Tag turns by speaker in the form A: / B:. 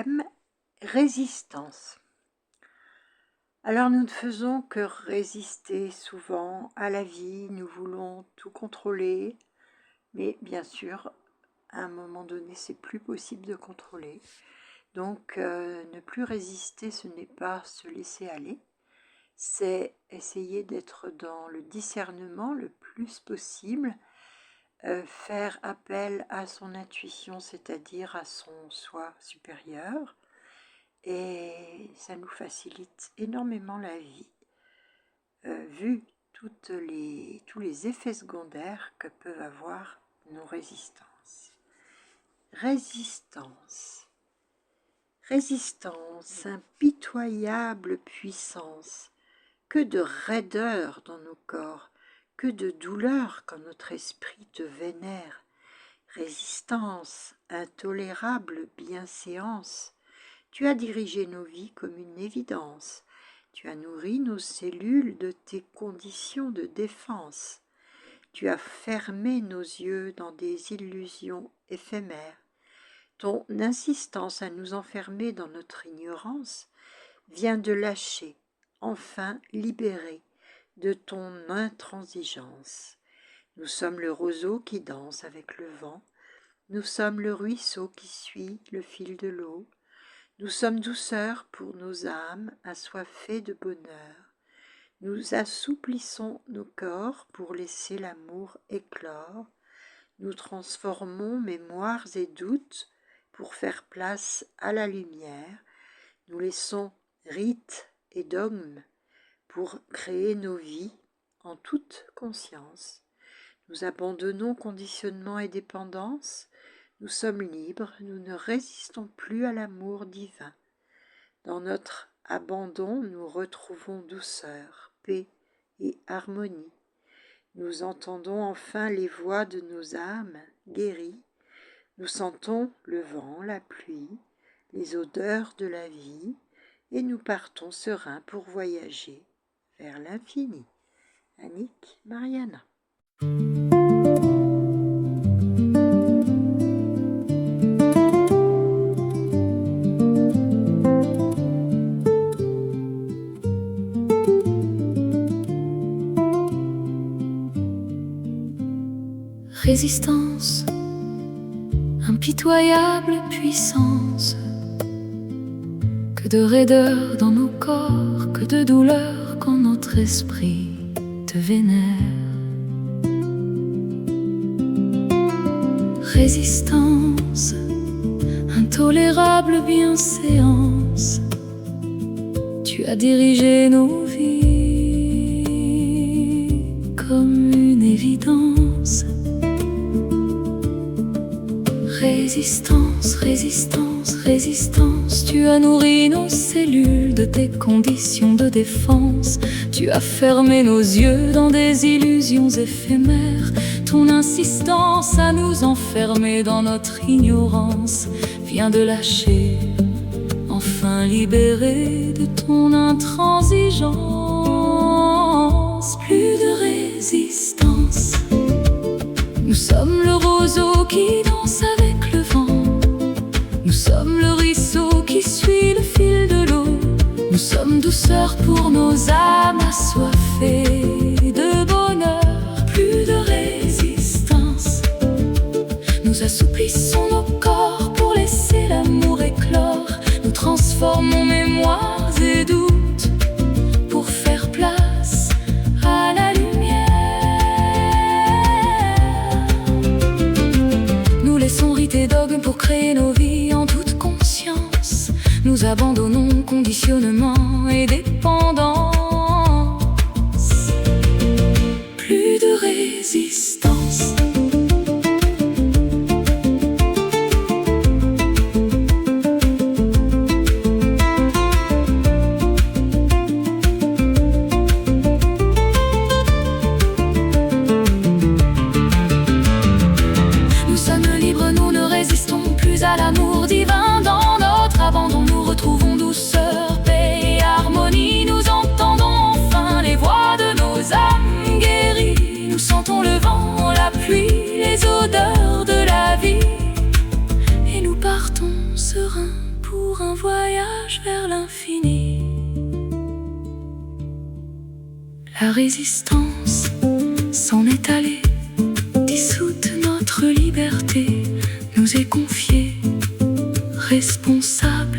A: thème, résistance. Alors nous ne faisons que résister souvent à la vie, nous voulons tout contrôler, mais bien sûr, à un moment donné, c'est plus possible de contrôler. Donc ne plus résister, ce n'est pas se laisser aller, c'est essayer d'être dans le discernement le plus possible, faire appel à son intuition, c'est-à-dire à son soi supérieur, et ça nous facilite énormément la vie, vu tous les effets secondaires que peuvent avoir nos résistances. Résistance, impitoyable puissance, que de raideur dans nos corps, que de douleur quand notre esprit te vénère. Résistance, intolérable bienséance, tu as dirigé nos vies comme une évidence, tu as nourri nos cellules de tes conditions de défense, tu as fermé nos yeux dans des illusions éphémères. Ton insistance à nous enfermer dans notre ignorance vient de lâcher, enfin libérée de ton intransigeance. Nous sommes le roseau qui danse avec le vent, nous sommes le ruisseau qui suit le fil de l'eau, nous sommes douceur pour nos âmes assoiffées de bonheur, nous assouplissons nos corps pour laisser l'amour éclore, nous transformons mémoires et doutes pour faire place à la lumière, nous laissons rites et dogmes pour créer nos vies en toute conscience. Nous abandonnons conditionnement et dépendance, nous sommes libres, nous ne résistons plus à l'amour divin. Dans notre abandon, nous retrouvons douceur, paix et harmonie. Nous entendons enfin les voix de nos âmes guéries. Nous sentons le vent, la pluie, les odeurs de la vie, et nous partons sereins pour voyager vers l'infini. Annick Mariana.
B: Résistance, impitoyable puissance, que de raideur dans nos corps, que de douleur quand notre esprit te vénère. Résistance, intolérable bienséance, tu as dirigé nos vies comme une évidence. Résistance, résistance, résistance, tu as nourri nos cellules de tes conditions de défense. Tu as fermé nos yeux dans des illusions éphémères. Ton insistance à nous enfermer dans notre ignorance vient de lâcher, enfin libéré de ton intransigeance. Plus de résistance, nous sommes le roseau qui danse avec le vent, nous sommes le ruisseau qui suit le fil de l'eau, nous sommes douceur pour nos âmes assoiffées de bonheur. Plus de résistance, nous assouplissons nos corps pour laisser l'amour éclore, nous transformons mémoires et doutes pour faire place à la lumière. Nous laissons rites et dogmes pour créer nos vies en toute conscience. Nous abandonnons conditionnement et dépendance. Plus de résistance. Nous sommes libres, nous ne résistons plus à l'amour divin. Dans notre abandon, nous retrouvons douceur, paix et harmonie. Nous entendons enfin les voix de nos âmes guéries. Nous sentons le vent, la pluie, les odeurs de la vie. Et nous partons sereins pour pour un voyage vers l'infini. La résistance s'en est allée, dissoute notre liberté, nous est confiée, responsable